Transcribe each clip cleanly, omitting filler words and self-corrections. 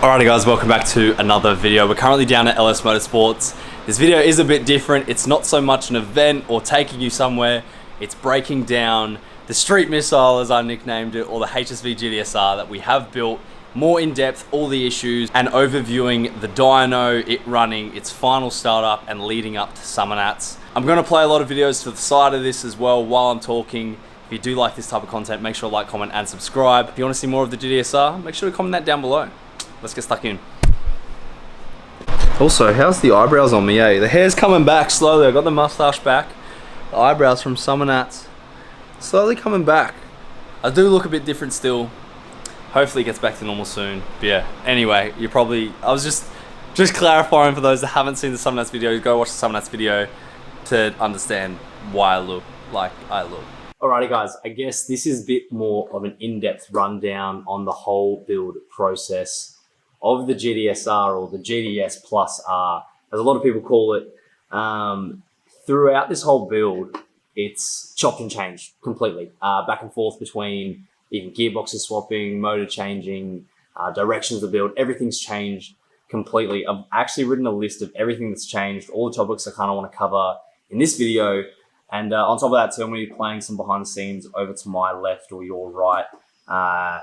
Alrighty guys, welcome back to another video. We're currently down at LS Motorsports. This video is a bit different. It's not so much an event or taking you somewhere. It's breaking down the Street Missile, as I nicknamed it, or the HSV GTSR that we have built more in depth, all the issues, and overviewing the dyno, it running its final startup and leading up to Summer Nats. I'm going to play a lot of videos to the side of this as well while I'm talking. If you do like this type of content, make sure to like, comment, and subscribe. If you want to see more of the GTSR, make sure to comment that down below. Let's get stuck in. Also, how's the eyebrows on me, eh? The hair's coming back slowly. I got the mustache back. The eyebrows from Summer Nats slowly coming back. I do look a bit different still. Hopefully it gets back to normal soon. But yeah, anyway, I was just clarifying for those that haven't seen the Summer Nats video, go watch the Summer Nats video to understand why I look like I look. Alrighty guys, I guess this is a bit more of an in-depth rundown on the whole build process of the GTSR, or the GTS Plus R, as a lot of people call it. Throughout this whole build, it's chopped and changed completely. Back and forth between even gearboxes swapping, motor changing, directions of the build, everything's changed completely. I've actually written a list of everything that's changed, all the topics I kind of want to cover in this video. And on top of that too, I'm going to be playing some behind the scenes over to my left or your right.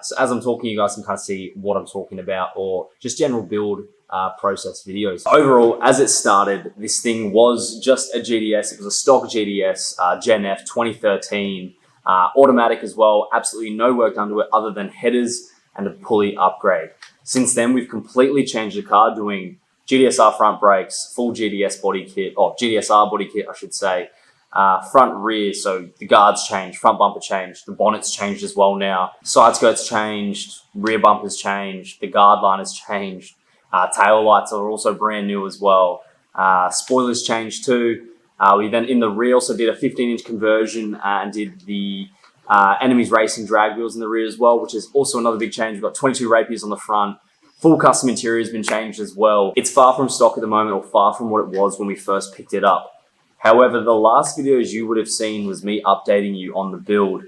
So as I'm talking, you guys can kind of see what I'm talking about, or just general build process videos. Overall, as it started, this thing was just a GTS. It was a stock GTS, Gen F 2013, automatic as well. Absolutely no work done to it other than headers and a pulley upgrade. Since then, we've completely changed the car, doing GTSR front brakes, full GTS body kit, or GTSR body kit, I should say. Front rear, so the guards changed, front bumper changed, the bonnet's changed as well now, side skirts changed, rear bumpers changed, the guard line has changed, tail lights are also brand new as well, spoilers changed too. We then in the rear also did a 15-inch conversion and did the Enemies Racing drag wheels in the rear as well, which is also another big change. We've got 22 rapiers on the front. Full custom interior has been changed as well. It's far from stock at the moment, or far from what it was when we first picked it up. However, the last videos you would have seen was me updating you on the build,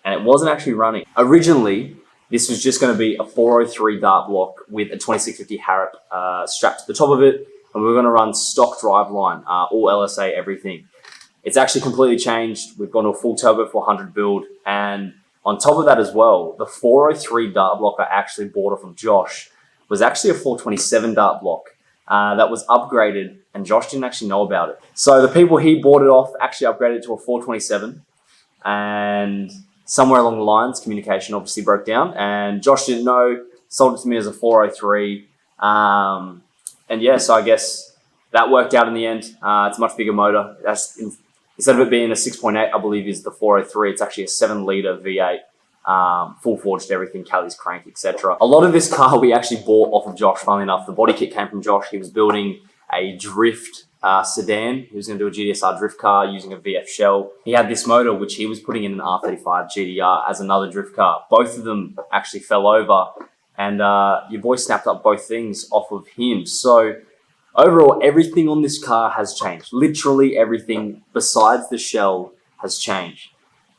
and it wasn't actually running. Originally, this was just going to be a 403 dart block with a 2650 Harrop strapped to the top of it, and we were going to run stock driveline, all LSA, everything. It's actually completely changed. We've gone to a full turbo 400 build, and on top of that as well, the 403 dart block I actually bought off of Josh was actually a 427 dart block. That was upgraded, and Josh didn't actually know about it. So the people he bought it off actually upgraded it to a 427, and somewhere along the lines, communication obviously broke down, and Josh didn't know, sold it to me as a 403. And yeah, so I guess that worked out in the end. It's a much bigger motor. Instead of it being a 6.8, I believe is the 403, it's actually a 7-litre V8. Full forged everything, Callie's crank, etc. A lot of this car we actually bought off of Josh, funnily enough. The body kit came from Josh. He was building a drift sedan. He was going to do a GTSR drift car using a VF shell. He had this motor, which he was putting in an R35 GTR as another drift car. Both of them actually fell over, and your boy snapped up both things off of him. So overall, everything on this car has changed. Literally everything besides the shell has changed.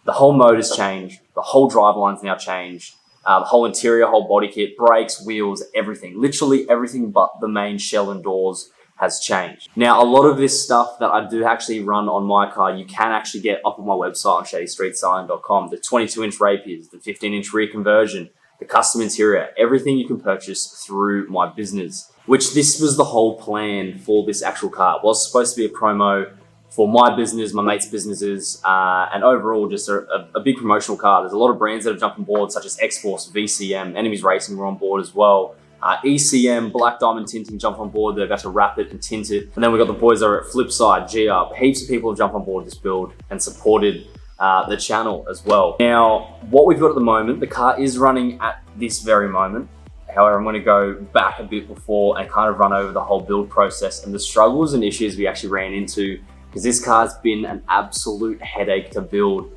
The whole motor's changed. The whole driveline's now changed. The whole interior, whole body kit, brakes, wheels, everything. Literally everything but the main shell and doors has changed. Now, a lot of this stuff that I do actually run on my car, you can actually get up on my website on shadystreetstyling.com. The 22-inch rapiers, the 15-inch rear conversion, the custom interior, everything you can purchase through my business, which this was the whole plan for this actual car. It was supposed to be a promo for my business, my mates' businesses, and overall just a big promotional car. There's a lot of brands that have jumped on board, such as X-Force, VCM, Enemies Racing were on board as well. ECM, Black Diamond Tinting jumped on board. They've got to wrap it and tint it. And then we've got the boys that are at Flipside, G-Up. Heaps of people have jumped on board this build and supported the channel as well. Now, what we've got at the moment, the car is running at this very moment. However, I'm going to go back a bit before and kind of run over the whole build process and the struggles and issues we actually ran into, because this car's been an absolute headache to build.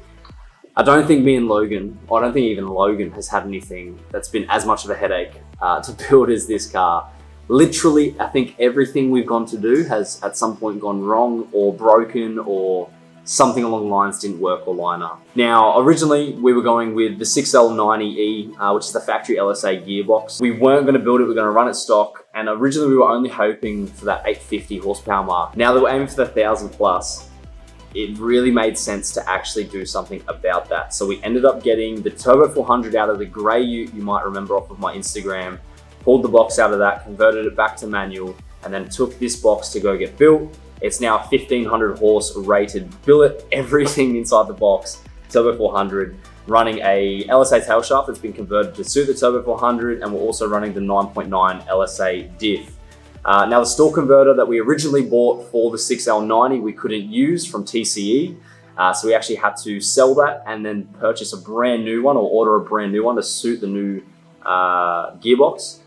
I don't think me and Logan, or I don't think even Logan has had anything that's been as much of a headache to build as this car. Literally, I think everything we've gone to do has at some point gone wrong or broken or something along the lines didn't work or line up. Now, originally we were going with the 6L90E, which is the factory LSA gearbox. We weren't going to build it, we were going to run it stock, and originally we were only hoping for that 850 horsepower mark. Now that we're aiming for the 1000 plus, it really made sense to actually do something about that. So we ended up getting the Turbo 400 out of the grey ute you might remember off of my Instagram, pulled the box out of that, converted it back to manual, and then took this box to go get built. It's now a 1500 horse rated billet, everything inside the box, Turbo 400, running a LSA tail shaft that's been converted to suit the Turbo 400, and we're also running the 9.9 LSA diff. Now the stall converter that we originally bought for the 6L90 we couldn't use from TCE, so we actually had to sell that and then purchase a brand new one, or order a brand new one to suit the new gearbox.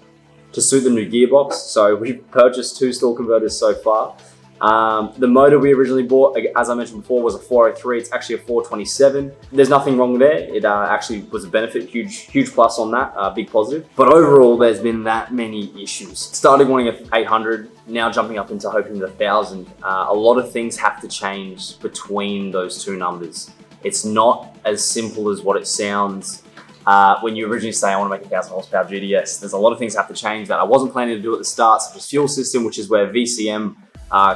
So we've purchased 2 stall converters so far. The motor we originally bought, as I mentioned before, was a 403. It's actually a 427. There's nothing wrong there. It actually was a benefit, huge plus on that, big positive. But overall, there's been that many issues. Started wanting a 800, now jumping up into hoping the 1000. A lot of things have to change between those two numbers. It's not as simple as what it sounds. When you originally say, I want to make a 1000 horsepower GTS, there's a lot of things that have to change that I wasn't planning to do at the start, such as fuel system, which is where VCM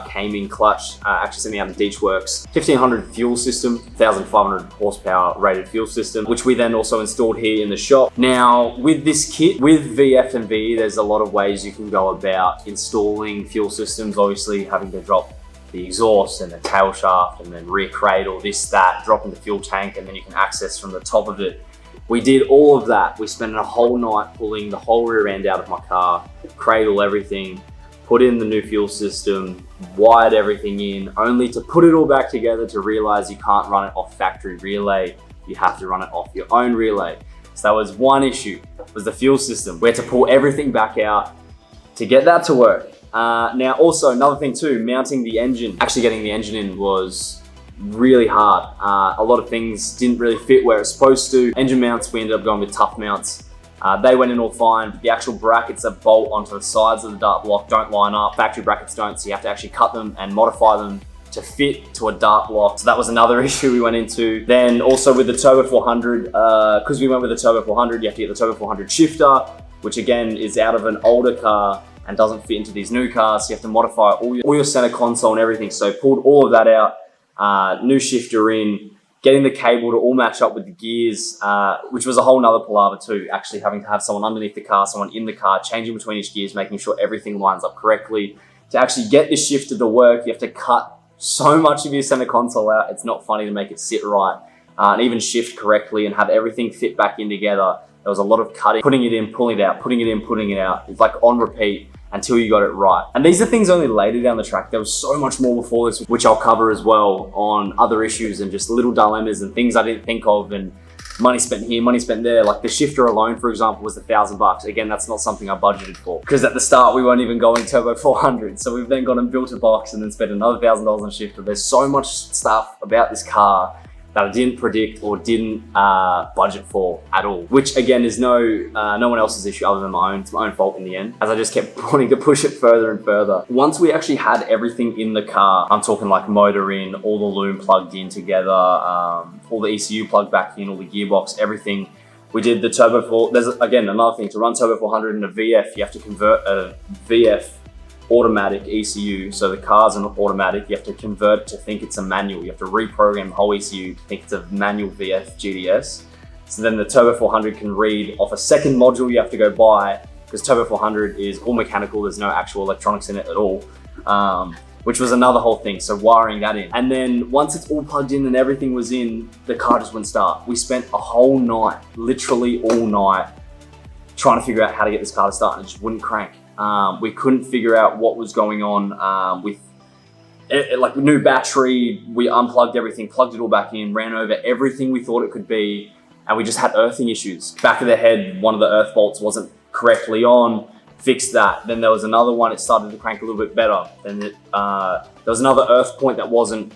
came in clutch, actually sent me out in Deechworks. 1500 fuel system, 1500 horsepower rated fuel system, which we then also installed here in the shop. Now, with this kit, with VF and VE, there's a lot of ways you can go about installing fuel systems, obviously having to drop the exhaust and the tail shaft and then rear cradle, this, that, drop in the fuel tank, and then you can access from the top of it. We did all of that. We spent a whole night pulling the whole rear end out of my car, cradle everything, put in the new fuel system, wired everything in, only to put it all back together to realize you can't run it off factory relay. You have to run it off your own relay. So that was one issue, was the fuel system. We had to pull everything back out to get that to work. Now also another thing too, mounting the engine. Actually getting the engine in was really hard. A lot of things didn't really fit where it's supposed to. Engine mounts, we ended up going with tough mounts. They went in all fine, but the actual brackets that bolt onto the sides of the dart block don't line up. Factory brackets don't, so you have to actually cut them and modify them to fit to a dart block. So that was another issue we went into. Then also with the Turbo 400, because we went with the Turbo 400, you have to get the Turbo 400 shifter, which again is out of an older car and doesn't fit into these new cars. So you have to modify all your center console and everything. So pulled all of that out, new shifter in, getting the cable to all match up with the gears, which was a whole nother palaver too, actually having to have someone underneath the car, someone in the car, changing between each gears, making sure everything lines up correctly. To actually get this shifter to work, you have to cut so much of your center console out, it's not funny to make it sit right, and even shift correctly and have everything fit back in together. There was a lot of cutting, putting it in, pulling it out, putting it in, putting it out. It's like on repeat until you got it right. And these are things only later down the track. There was so much more before this, which I'll cover as well on other issues and just little dilemmas and things I didn't think of, and money spent here, money spent there. Like the shifter alone, for example, was $1,000. Again, that's not something I budgeted for, because at the start we weren't even going Turbo 400. So we've then gone and built a box and then spent another $1,000 on shifter. There's so much stuff about this car that I didn't predict or didn't budget for at all, which again is no one else's issue other than my own. It's my own fault in the end, as I just kept wanting to push it further and further. Once we actually had everything in the car, I'm talking like motor in, all the loom plugged in together, all the ECU plugged back in, all the gearbox, everything. We did the Turbo 4, there's again another thing, to run Turbo 400 in a VF, you have to convert a VF automatic ECU, so the car's an automatic, you have to convert it to think it's a manual. You have to reprogram the whole ECU to think it's a manual VF GTS. So then the Turbo 400 can read off a second module you have to go buy, because Turbo 400 is all mechanical, there's no actual electronics in it at all, which was another whole thing, so wiring that in. And then once it's all plugged in and everything was in, the car just wouldn't start. We spent a whole night, literally all night, trying to figure out how to get this car to start, and it just wouldn't crank. We couldn't figure out what was going on with it, like new battery. We unplugged everything, plugged it all back in, ran over everything we thought it could be, and we just had earthing issues. Back of the head, one of the earth bolts wasn't correctly on, fixed that. Then there was another one, it started to crank a little bit better. Then there was another earth point that wasn't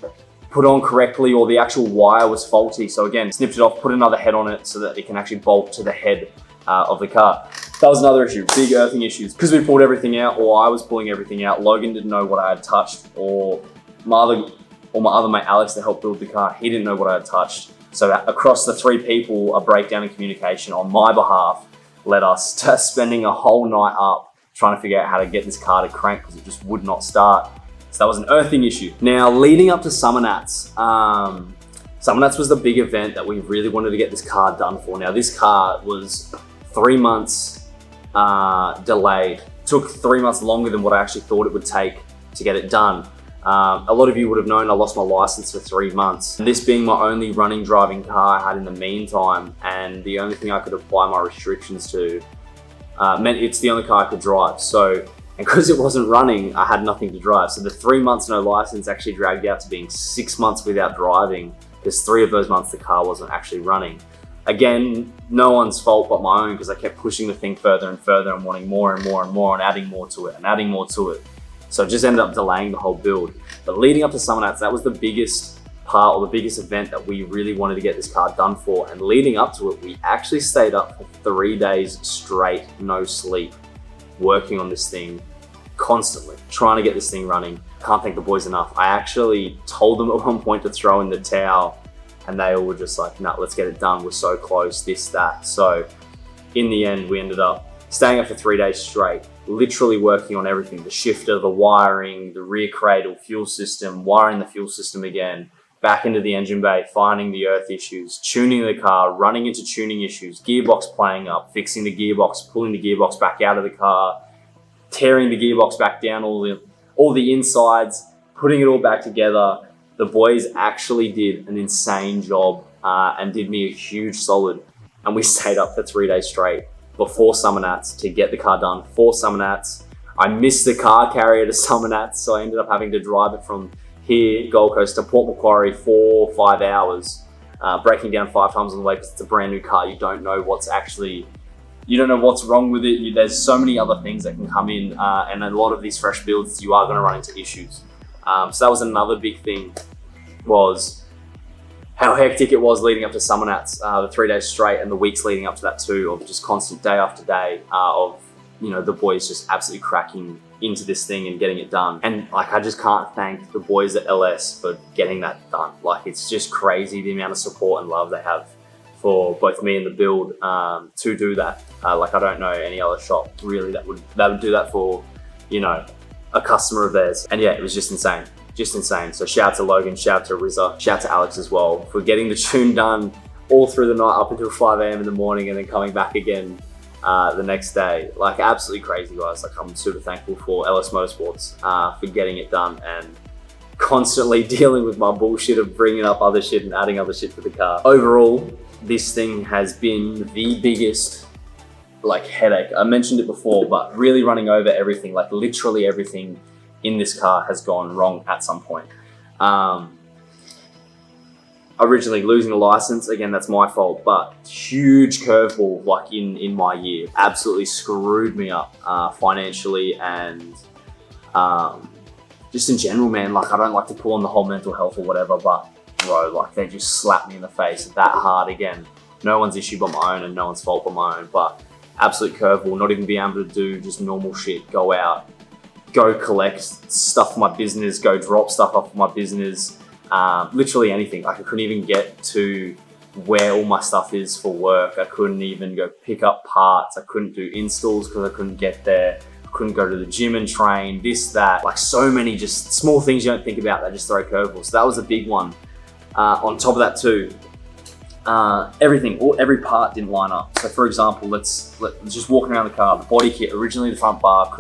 put on correctly, or the actual wire was faulty. So again, snipped it off, put another head on it so that it can actually bolt to the head of the car. That was another issue, big earthing issues. Because we pulled everything out, or I was pulling everything out, Logan didn't know what I had touched, or my other or my other mate Alex that helped build the car, he didn't know what I had touched. So across the 3 people, a breakdown in communication on my behalf led us to spending a whole night up trying to figure out how to get this car to crank because it just would not start. So that was an earthing issue. Now, leading up to Summer Nats, Summer Nats was the big event that we really wanted to get this car done for. Now, this car was 3 months delayed. Took 3 months longer than what I actually thought it would take to get it done. A lot of you would have known I lost my license for 3 months. This being my only running driving car I had in the meantime, and the only thing I could apply my restrictions to meant it's the only car I could drive. So, and because it wasn't running, I had nothing to drive. So the 3 months no license actually dragged out to being 6 months without driving, because 3 of those months the car wasn't actually running. Again, no one's fault but my own, because I kept pushing the thing further and further and wanting more and more and more and adding more to it and adding more to it. So it just ended up delaying the whole build. But leading up to Summer Nats, that was the biggest part or the biggest event that we really wanted to get this car done for. And leading up to it, we actually stayed up for 3 days straight, no sleep, working on this thing constantly, trying to get this thing running. Can't thank the boys enough. I actually told them at one point to throw in the towel, and they all were just like, no, let's get it done. We're so close, this, that. So in the end, we ended up staying up for 3 days straight, literally working on everything, the shifter, the wiring, the rear cradle, fuel system, wiring the fuel system again, back into the engine bay, finding the earth issues, tuning the car, running into tuning issues, gearbox playing up, fixing the gearbox, pulling the gearbox back out of the car, tearing the gearbox back down, all the insides, putting it all back together. The boys actually did an insane job and did me a huge solid. And we stayed up for 3 days straight before Summer Nats to get the car done for Summer Nats. I missed the car carrier to Summer Nats, so I ended up having to drive it from here, Gold Coast, to Port Macquarie 4 or 5 hours, breaking down 5 times on the way because it's a brand new car. You don't know what's wrong with it. There's so many other things that can come in, and a lot of these fresh builds, you are gonna run into issues. So that was another big thing, was how hectic it was leading up to Summer Nats, the 3 days straight, and the weeks leading up to that too, of just constant day after day of, the boys just absolutely cracking into this thing and getting it done. And like, I just can't thank the boys at LS for getting that done. Like, it's just crazy the amount of support and love they have for both me and the build to do that. Like, I don't know any other shop really that would do that for, a customer of theirs. And yeah, it was just insane. Just insane. So shout out to Logan, shout out to Rizza, shout out to Alex as well for getting the tune done all through the night up until 5 a.m. in the morning, and then coming back again the next day. Like, absolutely crazy, guys. Like, I'm super thankful for LS Motorsports for getting it done and constantly dealing with my bullshit of bringing up other shit and adding other shit to the car. Overall, this thing has been the biggest headache. I mentioned it before, but really running over everything, like literally everything in this car has gone wrong at some point. Originally losing a license, again, that's my fault, but huge curveball in my year. Absolutely screwed me up financially and just in general, man. Like, I don't like to pull on the whole mental health or whatever, but bro, like, they just slapped me in the face that hard again. No one's issue but my own and no one's fault but my own, but absolute curveball, not even being able to do just normal shit, go out, go collect stuff for my business, go drop stuff off for my business, literally anything. Like, I couldn't even get to where all my stuff is for work. I couldn't even go pick up parts. I couldn't do installs because I couldn't get there. I couldn't go to the gym and train, this, that. Like, so many just small things you don't think about that just throw curveballs. So that was a big one. On top of that too, every part didn't line up. So for example, let's just walking around the car, the body kit, originally the front bar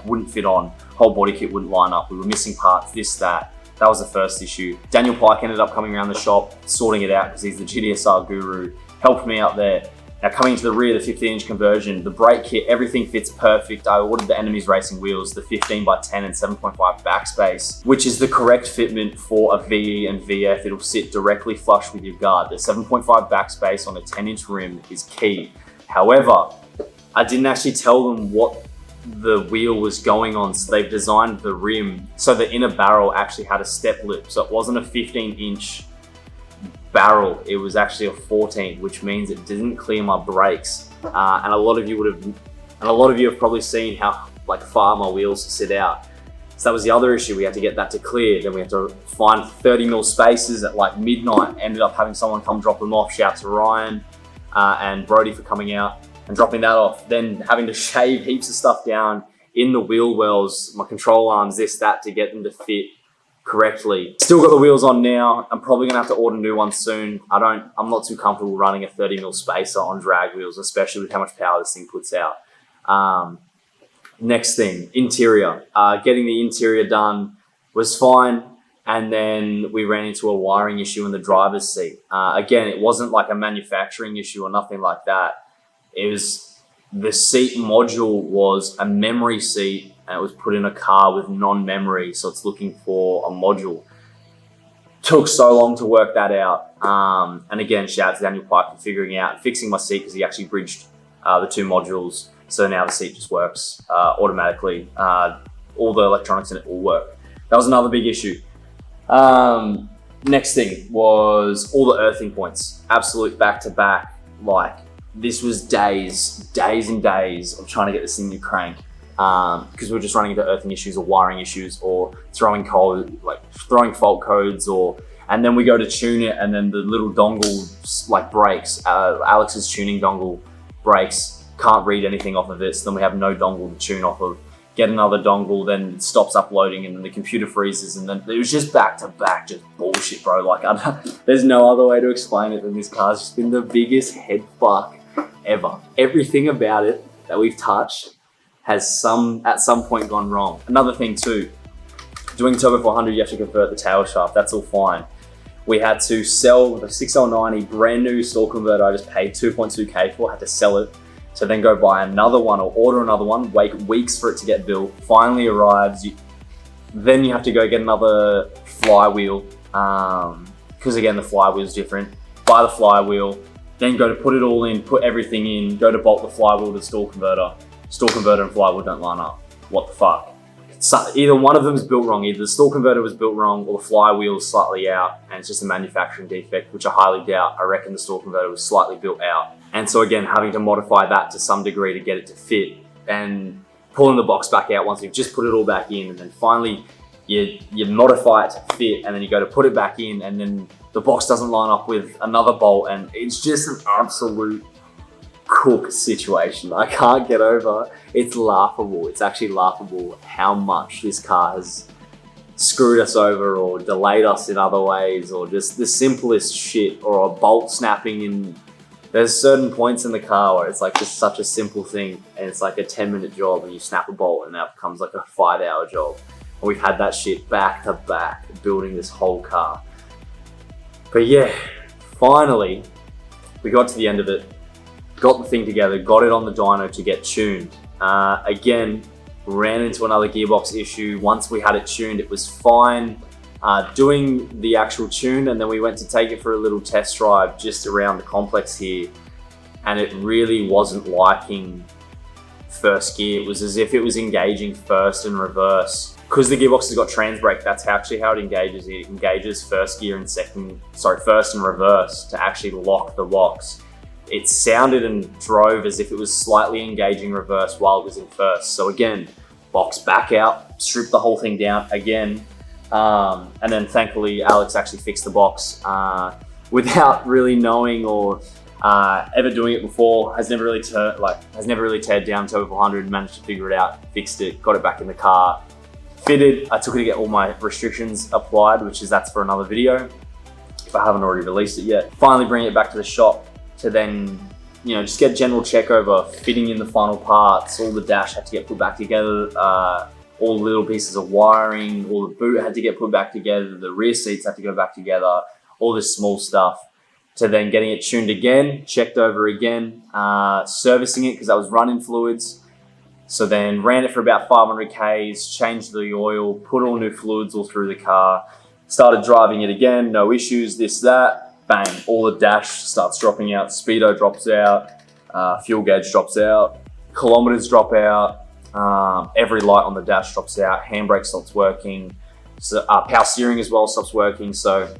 wouldn't fit on, whole body kit wouldn't line up. We were missing parts, this, that. That was the first issue. Daniel Pike ended up coming around the shop, sorting it out because he's the GDSR guru, helped me out there. Now coming to the rear, the 15-inch conversion, the brake kit, everything fits perfect. I ordered the Enemies Racing wheels, the 15x10 and 7.5 backspace, which is the correct fitment for a VE and VF. It'll sit directly flush with your guard. The 7.5 backspace on a 10-inch rim is key. However, I didn't actually tell them what the wheel was going on, so they've designed the rim so the inner barrel actually had a step lip. So it wasn't a 15-inch barrel, it was actually a 14, which means it didn't clear my brakes. And a lot of you have probably seen how far my wheels sit out. So that was the other issue. We had to get that to clear. Then we had to find 30mm spaces at like midnight. Ended up having someone come drop them off. Shout out to Ryan and Brody for coming out and dropping that off. Then having to shave heaps of stuff down in the wheel wells, my control arms, this, that, to get them to fit correctly. Still got the wheels on now. I'm probably gonna have to order new ones soon. I'm not too comfortable running a 30mm spacer on drag wheels, especially with how much power this thing puts out. Next thing, interior. Getting the interior done was fine. And then we ran into a wiring issue in the driver's seat. Again, it wasn't like a manufacturing issue or nothing like that. It was the seat module was a memory seat, and it was put in a car with non-memory, so it's looking for a module. Took so long to work that out. And again, shout out to Daniel Pike for figuring out, fixing my seat, because he actually bridged the two modules. So now the seat just works automatically. All the electronics in it will work. That was another big issue. Next thing was all the earthing points. Absolute back to back. Like, this was days and days of trying to get this thing to crank. Because we were just running into earthing issues or wiring issues or throwing fault codes, and then we go to tune it, and then the little dongle like breaks. Alex's tuning dongle breaks. Can't read anything off of it, so then we have no dongle to tune off of. Get another dongle, then it stops uploading, and then the computer freezes, and then it was just back to back, just bullshit, bro. Like, there's no other way to explain it than this car's just been the biggest head fuck ever. Everything about it that we've touched has at some point gone wrong. Another thing too, doing Turbo 400, you have to convert the tail shaft. That's all fine. We had to sell the 6090 brand new stall converter. I just paid 2.2K for. Had to sell it to then go buy another one or order another one. Wait weeks for it to get built. Finally arrives. Then you have to go get another flywheel, because again the flywheel's different. Buy the flywheel, then go to put it all in, put everything in, go to bolt the flywheel to the stall converter. Stall converter and flywheel don't line up. What the fuck? So either one of them is built wrong. Either the stall converter was built wrong or the flywheel is slightly out and it's just a manufacturing defect, which I highly doubt. I reckon the stall converter was slightly built out. And so again, having to modify that to some degree to get it to fit, and pulling the box back out once you've just put it all back in, and then finally you modify it to fit, and then you go to put it back in, and then the box doesn't line up with another bolt, and it's just an absolute cook situation. I can't get over. It's laughable. It's actually laughable how much this car has screwed us over or delayed us in other ways, or just the simplest shit, or a bolt snapping in. There's certain points in the car where it's like just such a simple thing, and it's like a 10-minute job, and you snap a bolt and that becomes like a 5-hour job. And we've had that shit back to back building this whole car. But yeah, finally we got to the end of it, got the thing together, got it on the dyno to get tuned. Again, ran into another gearbox issue. Once we had it tuned, it was fine. Doing the actual tune, and then we went to take it for a little test drive just around the complex here, and it really wasn't liking first gear. It was as if it was engaging first and reverse. Because the gearbox has got trans brake, that's actually how it engages. It engages first gear and first and reverse to actually lock the box. It sounded and drove as if it was slightly engaging reverse while it was in first. So again, box back out, strip the whole thing down again. And then thankfully Alex actually fixed the box without really knowing or ever doing it before. Has never really teared down Turbo 400, managed to figure it out, fixed it, got it back in the car, fitted. I took it to get all my restrictions applied, that's for another video if I haven't already released it yet. Finally bring it back to the shop to then, just get a general check over fitting in the final parts. All the dash had to get put back together. All the little pieces of wiring, all the boot had to get put back together, the rear seats had to go back together, all this small stuff, to then getting it tuned again, checked over again, servicing it because I was running fluids. So then ran it for about 500 Ks, changed the oil, put all new fluids all through the car, started driving it again, no issues, this, that, bang, all the dash starts dropping out, speedo drops out, fuel gauge drops out, kilometers drop out, every light on the dash drops out, handbrake stops working, so, power steering as well stops working. So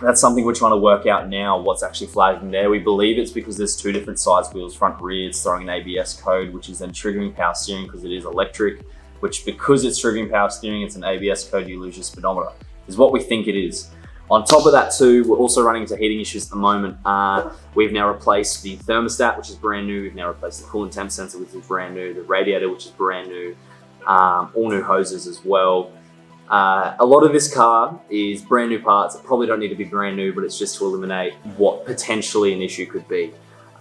that's something we're trying to work out now, what's actually flagging there. We believe it's because there's two different size wheels, front rear. It's throwing an ABS code, which is then triggering power steering because it is electric. which because it's Trivium Power Steering, it's an ABS code, you lose your speedometer, is what we think it is. On top of that too, we're also running into heating issues at the moment. We've now replaced the thermostat, which is brand new. We've now replaced the coolant temp sensor, which is brand new. The radiator, which is brand new. All new hoses as well. A lot of this car is brand new parts that probably don't need to be brand new, but it's just to eliminate what potentially an issue could be.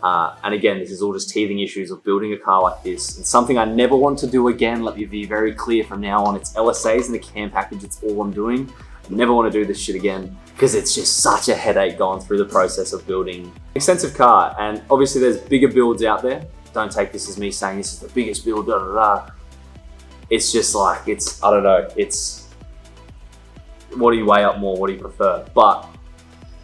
And again, this is all just teething issues of building a car like this. And something I never want to do again, let me be very clear from now on, it's LSAs and the cam package, it's all I'm doing. I never want to do this shit again because it's just such a headache going through the process of building an expensive car. And obviously there's bigger builds out there. Don't take this as me saying this is the biggest build, da, da, da. It's just like, I don't know, it's, what do you weigh up more? What do you prefer? But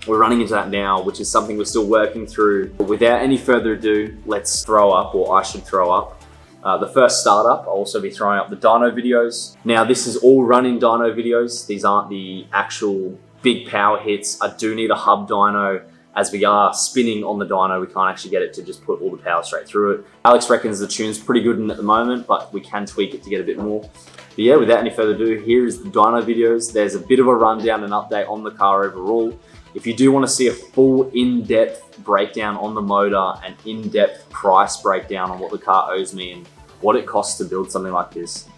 we're running into that now, which is something we're still working through. But without any further ado, let's throw up, or I should throw up, the first startup. I'll also be throwing up the dyno videos. Now this is all run in dyno videos. These aren't the actual big power hits. I do need a hub dyno. As we are spinning on the dyno, we can't actually get it to just put all the power straight through it. Alex reckons the tune's pretty good at the moment, but we can tweak it to get a bit more. But yeah, without any further ado, here is the dyno videos. There's a bit of a rundown and update on the car overall. If you do want to see a full in-depth breakdown on the motor and in-depth price breakdown on what the car owes me and what it costs to build something like this,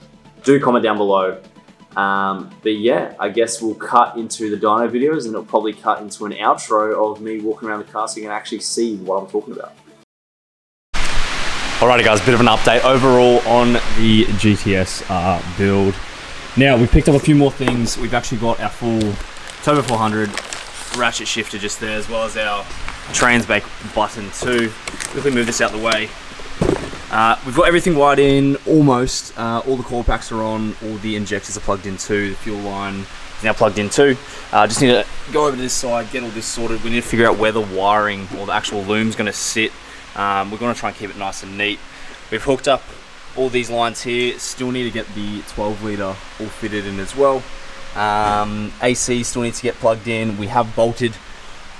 do comment down below. But yeah, I guess we'll cut into the dyno videos and it'll probably cut into an outro of me walking around the car so you can actually see what I'm talking about. Alrighty guys, bit of an update overall on the GTS build. Now we've picked up a few more things. We've actually got our full Turbo 400 ratchet shifter just there, as well as our trans brake button too. Quickly move this out of the way. We've got everything wired in, almost. All the core packs are on, all the injectors are plugged in too, the fuel line is now plugged in too. Just need to go over to this side, get all this sorted. We need to figure out where the wiring or the actual loom's gonna sit. We're gonna try and keep it nice and neat. We've hooked up all these lines here, still need to get the 12 litre all fitted in as well. AC still needs to get plugged in. We have bolted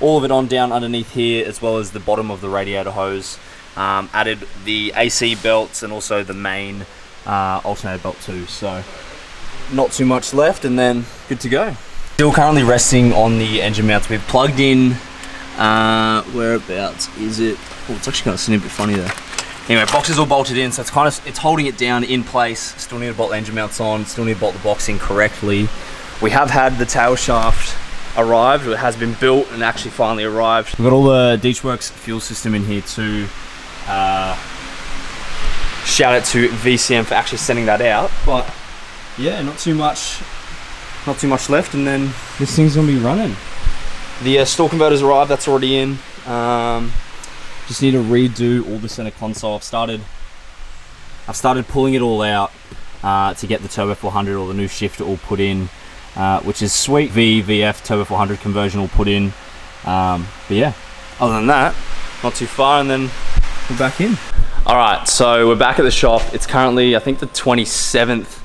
all of it on down underneath here, as well as the bottom of the radiator hose. Added the AC belts and also the main alternator belt too, so not too much left and then good to go. Still currently resting on the engine mounts. We've plugged in, whereabouts is it? Oh, it's actually kind of sitting a bit funny there. Anyway, box is all bolted in, so it's holding it down in place. Still need to bolt the engine mounts on, still need to bolt the box in correctly. We have had the tail shaft arrived, it has been built and actually finally arrived. We've got all the Deechworks fuel system in here too. Shout out to VCM for actually sending that out, but yeah, not too much left, and then this thing's gonna be running. The stall converter's arrived, that's already in. Just need to redo all the center console. I've started pulling it all out to get the Turbo 400 or the new shifter all put in, which is sweet. VF Turbo 400 conversion all put in. But yeah, other than that, not too far, and then we're back in. All right, so we're back at the shop. It's currently, I think, the 27th.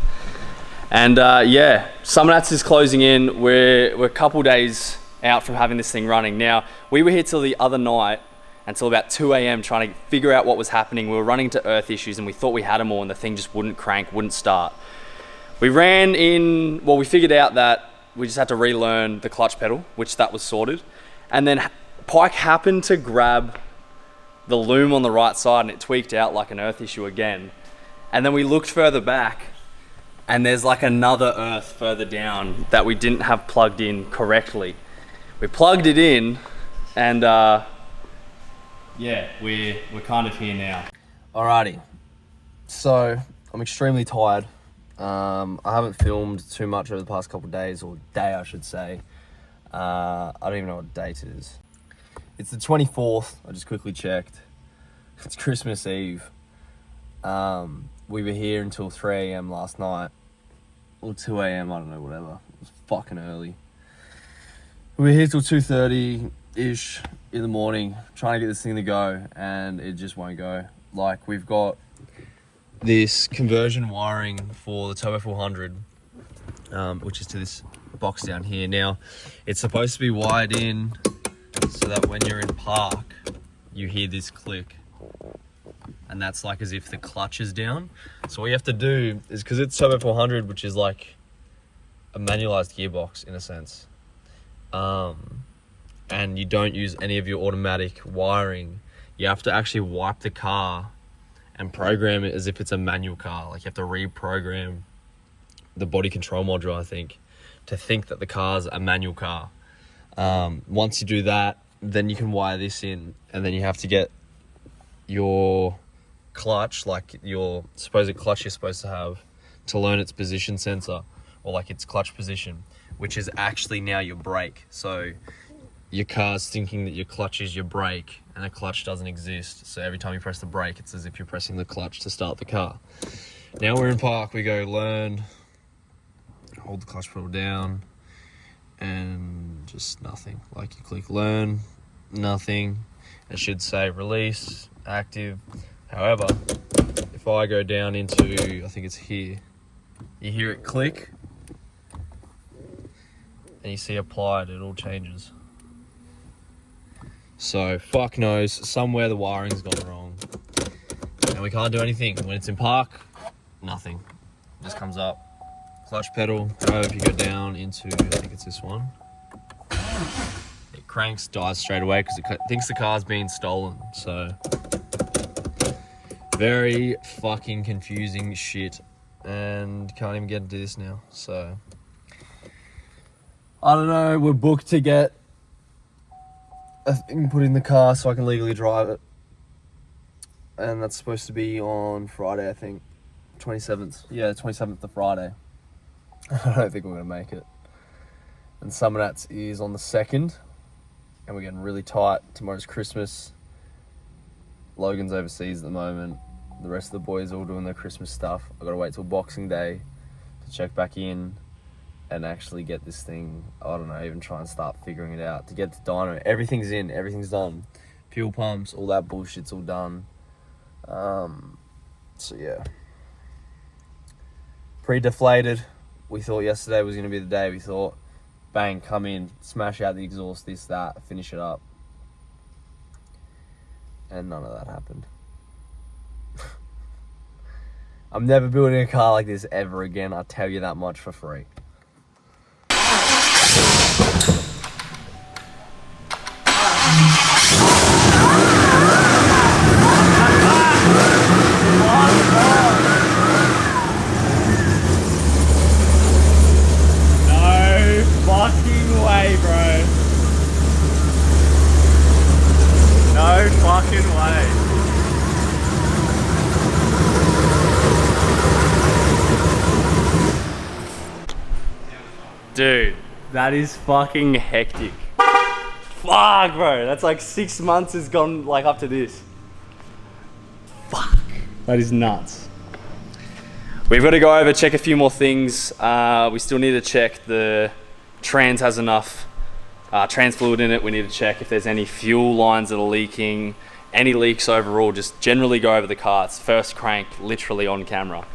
And yeah, Summernats is closing in. We're a couple days out from having this thing running. Now, we were here till the other night, until about 2 AM trying to figure out what was happening. We were running into earth issues and we thought we had them all and the thing just wouldn't crank, wouldn't start. We figured out that we just had to relearn the clutch pedal, which that was sorted. And then Pike happened to grab the loom on the right side and it tweaked out like an earth issue again. And then we looked further back and there's like another earth further down that we didn't have plugged in correctly. We plugged it in and yeah, we're kind of here now. Alrighty, so I'm extremely tired. I haven't filmed too much over the past couple of days, or day I should say. I don't even know what date it is. It's the 24th, I just quickly checked. It's Christmas Eve. We were here until 3 AM last night. Or 2 AM, I don't know, whatever. It was fucking early. We were here till 2:30-ish in the morning, trying to get this thing to go, and it just won't go. Like, we've got this conversion wiring for the Turbo 400, which is to this box down here. Now, it's supposed to be wired in so that when you're in park, you hear this click. and that's like as if the clutch is down. So what you have to do is, because it's Turbo 400, which is like a manualized gearbox in a sense, and you don't use any of your automatic wiring, you have to actually wipe the car and program it as if it's a manual car. Like you have to reprogram the body control module, I think, to think that the car's a manual car. Once you do that, then you can wire this in, and then you have to get your clutch, like your supposed clutch you're supposed to have, to learn its position sensor, or like its clutch position, which is actually now your brake. So your car's thinking that your clutch is your brake, and the clutch doesn't exist. So every time you press the brake, it's as if you're pressing the clutch to start the car. Now we're in park, we go learn, hold the clutch pedal down, and just nothing. Like you click learn, nothing. It should say release, active. However, if I go down into, I think it's here, you hear it click, and you see applied, it all changes. So fuck knows, somewhere the wiring's gone wrong, and we can't do anything. When it's in park, nothing. It just comes up. Clutch pedal, however, if you go down into, I think it's this one, it cranks, dies straight away because it thinks the car's being stolen. So very fucking confusing shit, and can't even get into this now. So I don't know, we're booked to get a thing put in the car so I can legally drive it, and that's supposed to be on Friday, I think, 27th. Yeah, 27th of Friday. I don't think we're going to make it. And Summonats is on the 2nd, and we're getting really tight. Tomorrow's Christmas. Logan's overseas at the moment. The rest of the boys are all doing their Christmas stuff. I've got to wait till Boxing Day to check back in and actually get this thing, I don't know, even try and start figuring it out. To get to dyno, everything's in, everything's done. Fuel pumps, all that bullshit's all done. So yeah. Pre-deflated. We thought yesterday was going to be the day. We thought, bang, come in, smash out the exhaust, this, that, finish it up. And none of that happened. I'm never building a car like this ever again, I'll tell you that much for free. No fucking way. Dude, that is fucking hectic. Fuck, bro. That's like 6 months has gone like up to this. Fuck. That is nuts. We've got to go over, check a few more things. We still need to check the trans has enough trans fluid in it. We need to check if there's any fuel lines that are leaking, any leaks overall. Just generally go over the car. It's first crank, literally on camera.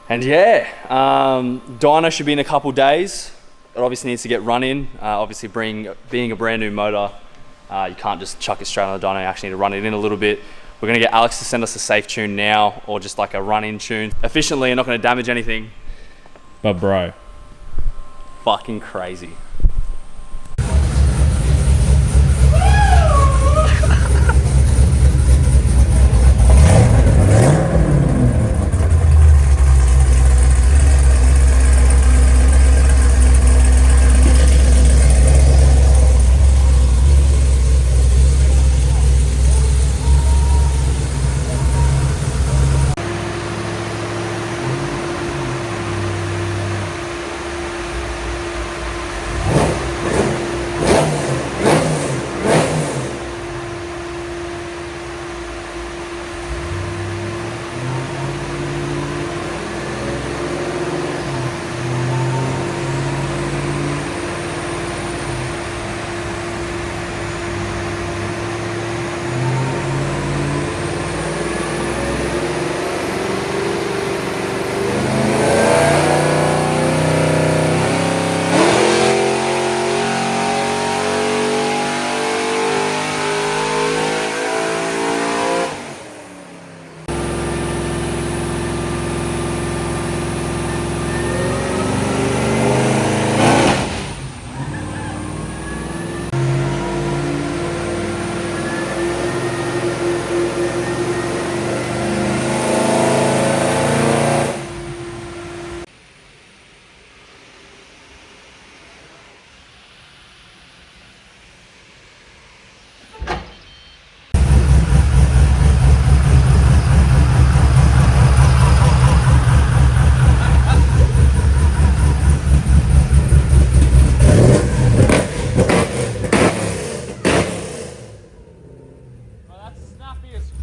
And yeah, dyno should be in a couple days. It obviously needs to get run in. Obviously being a brand new motor, you can't just chuck it straight on the dyno. You actually need to run it in a little bit. We're gonna get Alex to send us a safe tune now, or just like a run-in tune. Efficiently and not gonna damage anything. But bro, fucking crazy.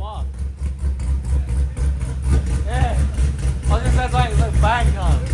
fuck? Yeah. I was just saying, like bang comes.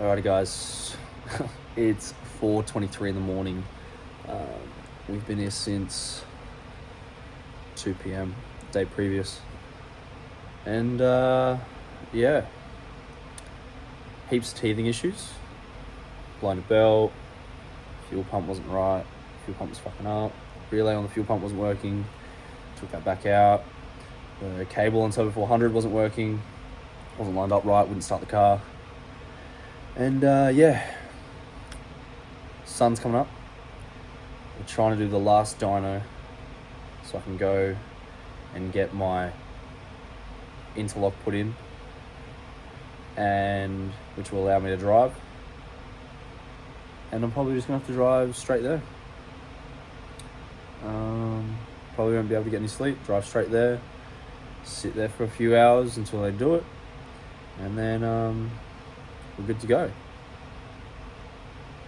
Alrighty guys, it's 4:23 in the morning. We've been here since 2 p.m. day previous, and yeah, heaps of teething issues. Blinded belt, fuel pump wasn't right, fuel pump was fucking up, relay on the fuel pump wasn't working, took that back out, the cable on 7400 wasn't working, wasn't lined up right, wouldn't start the car. And yeah, sun's coming up. We're trying to do the last dyno so I can go and get my interlock put in, and which will allow me to drive. And I'm probably just gonna have to drive straight there. Probably won't be able to get any sleep. Drive straight there, sit there for a few hours until they do it, and then we're good to go.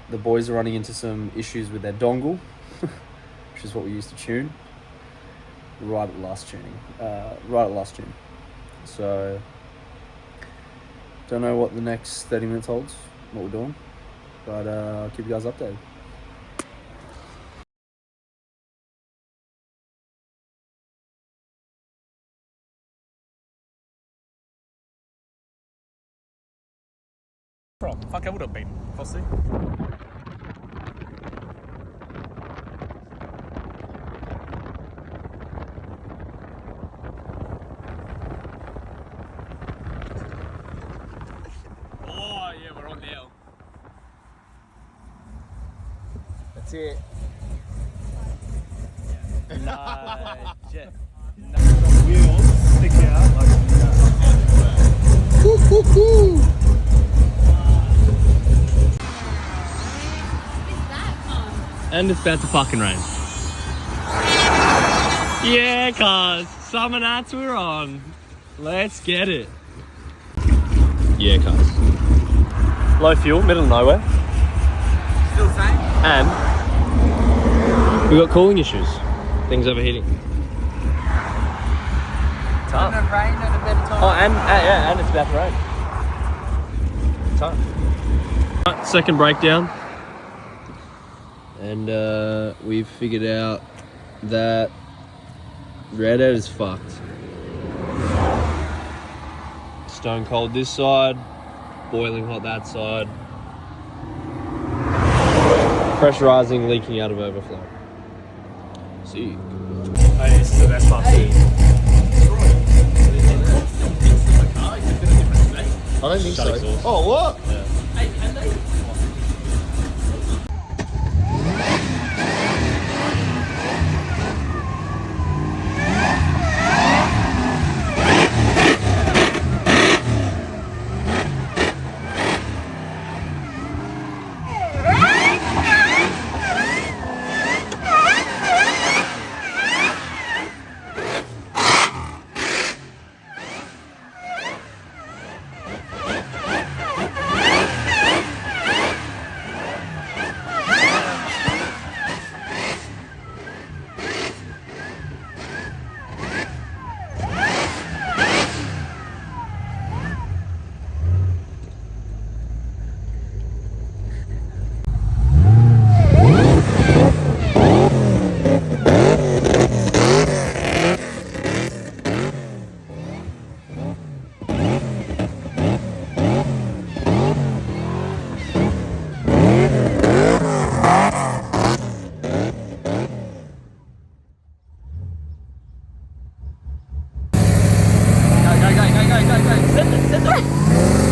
The boys are running into some issues with their dongle, which is what we used to tune. Right at the last tune. So, don't know what the next 30 minutes holds, what we're doing, but I'll keep you guys updated. Fuck, I would have been fussy. Oh yeah, we're on now. That's it. No, jet. No. The wheels stick out like and it's about to fucking rain. Yeah, cuz summer nights we're on. Let's get it. Yeah, cuz. Low fuel, middle of nowhere. Still the same? And we got cooling issues. Things overheating. Tough. And it rained at a better time. Oh, and it's about to rain. Tough. Second breakdown. And we've figured out that radiator's fucked. stone cold this side, boiling hot that side. Pressurizing, leaking out of overflow. See. Oh, this is the best part. I don't think Shut so. exhaust. Oh, what? Go. Send it.